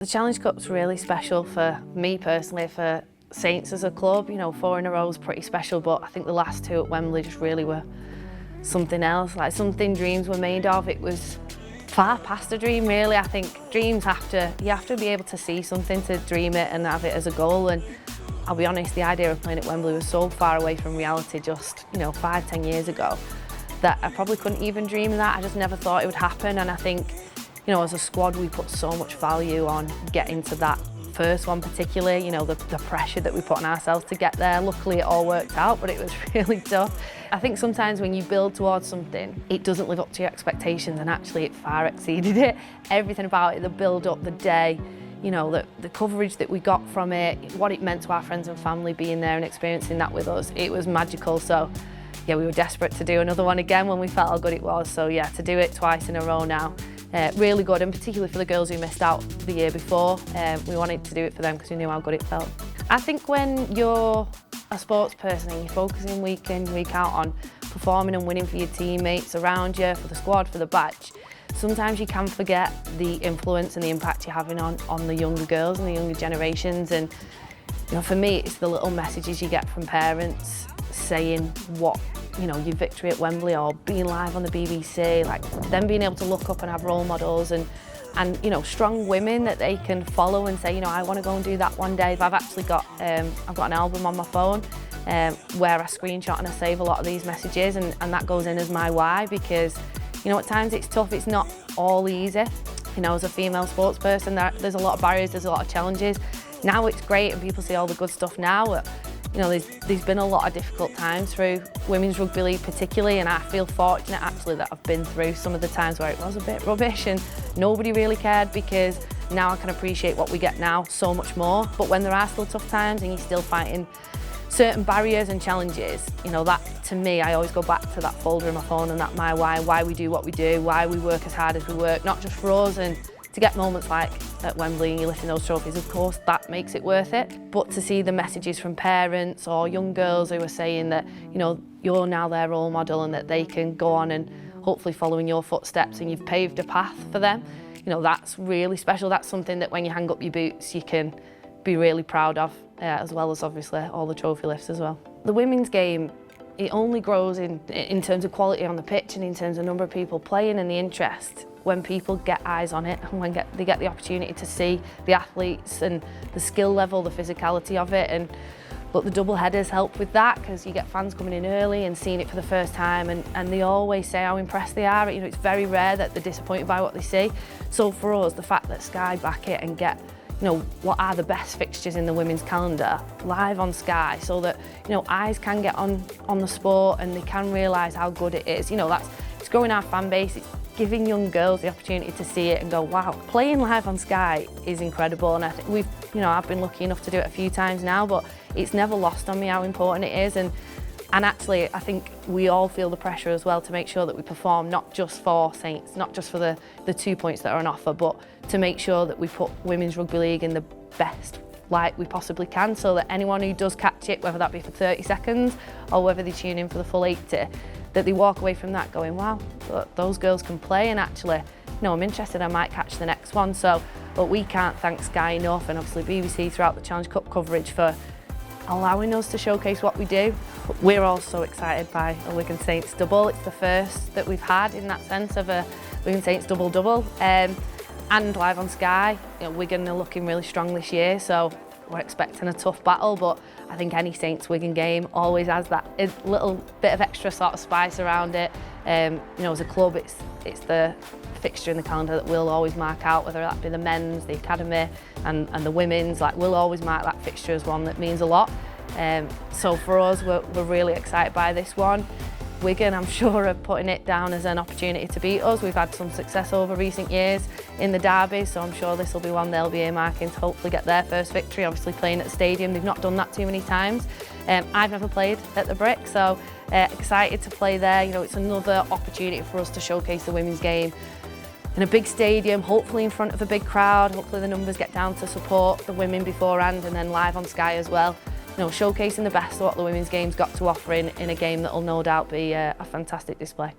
The Challenge Cup's really special for me personally, for Saints as a club. You know, 4 in a row is pretty special, but I think the last 2 at Wembley just really were something else, like something dreams were made of. It was far past a dream, really. I think dreams you have to be able to see something to dream it and have it as a goal. And I'll be honest, the idea of playing at Wembley was so far away from reality just, 5-10 years ago that I probably couldn't even dream of that. I just never thought it would happen. And I think, as a squad, we put so much value on getting to that first one particularly, the pressure that we put on ourselves to get there. Luckily it all worked out, but it was really tough. I think sometimes when you build towards something, it doesn't live up to your expectations, and actually it far exceeded it. Everything about it, the build up, the day, the coverage that we got from it, what it meant to our friends and family being there and experiencing that with us, it was magical. So yeah, we were desperate to do another one again when we felt how good it was. So yeah, to do it twice in a row now, really good, and particularly for the girls who missed out the year before. We wanted to do it for them because we knew how good it felt. I think when you're a sports person and you're focusing week in, week out on performing and winning for your teammates around you, for the squad, for the badge, sometimes you can forget the influence and the impact you're having on the younger girls and the younger generations. And for me, it's the little messages you get from parents saying what, your victory at Wembley or being live on the BBC, like them being able to look up and have role models and strong women that they can follow and say, I want to go and do that one day. I've actually got, I've got an album on my phone where I screenshot and I save a lot of these messages, and that goes in as my why, because, at times it's tough, it's not all easy. As a female sports person, there's a lot of barriers, there's a lot of challenges. Now it's great and people see all the good stuff now. There's been a lot of difficult times through Women's Rugby League particularly, and I feel fortunate actually that I've been through some of the times where it was a bit rubbish and nobody really cared, because now I can appreciate what we get now so much more. But when there are still tough times and you're still fighting certain barriers and challenges, that to me, I always go back to that folder in my phone and that my why we do what we do, why we work as hard as we work, not just for us. And to get moments like at Wembley and you're lifting those trophies, of course, that makes it worth it. But to see the messages from parents or young girls who are saying that, you're now their role model and that they can go on and hopefully follow in your footsteps and you've paved a path for them, that's really special. That's something that when you hang up your boots, you can be really proud of, as well as obviously all the trophy lifts as well. The women's game, it only grows in terms of quality on the pitch and in terms of number of people playing and the interest when people get eyes on it and when they get the opportunity to see the athletes and the skill level, the physicality of it. And look, the double headers help with that, because you get fans coming in early and seeing it for the first time, and they always say how impressed they are. It's very rare that they're disappointed by what they see. So for us, the fact that Sky back it and get what are the best fixtures in the women's calendar live on Sky, so that eyes can get on the sport and they can realise how good it is. It's growing our fan base, it's giving young girls the opportunity to see it and go, wow, playing live on Sky is incredible. And I think I've been lucky enough to do it a few times now, but it's never lost on me how important it is. And actually, I think we all feel the pressure as well to make sure that we perform, not just for Saints, not just for the 2 points that are on offer, but to make sure that we put Women's Rugby League in the best light we possibly can, so that anyone who does catch it, whether that be for 30 seconds or whether they tune in for the full 80, that they walk away from that going, wow, those girls can play, and actually, I'm interested, I might catch the next one. So, but we can't thank Sky enough, and obviously BBC throughout the Challenge Cup coverage, for allowing us to showcase what we do. We're all so excited by a Wigan Saints double. It's the first that we've had in that sense of a Wigan Saints double-double. And live on Sky, Wigan are looking really strong this year, so we're expecting a tough battle, but I think any Saints-Wigan game always has that little bit of extra sort of spice around it. As a club, it's the fixture in the calendar that we'll always mark out, whether that be the men's, the academy, and the women's. We'll always mark that fixture as one that means a lot. So for us, we're really excited by this one. Wigan, I'm sure, are putting it down as an opportunity to beat us. We've had some success over recent years in the derby, so I'm sure this will be one they'll be earmarking to hopefully get their first victory. Obviously playing at the stadium, they've not done that too many times. I've never played at the Brick, so excited to play there. It's another opportunity for us to showcase the women's game in a big stadium, hopefully in front of a big crowd. Hopefully the numbers get down to support the women beforehand, and then live on Sky as well. Showcasing the best of what the women's game's got to offer in a game that will no doubt be a fantastic display.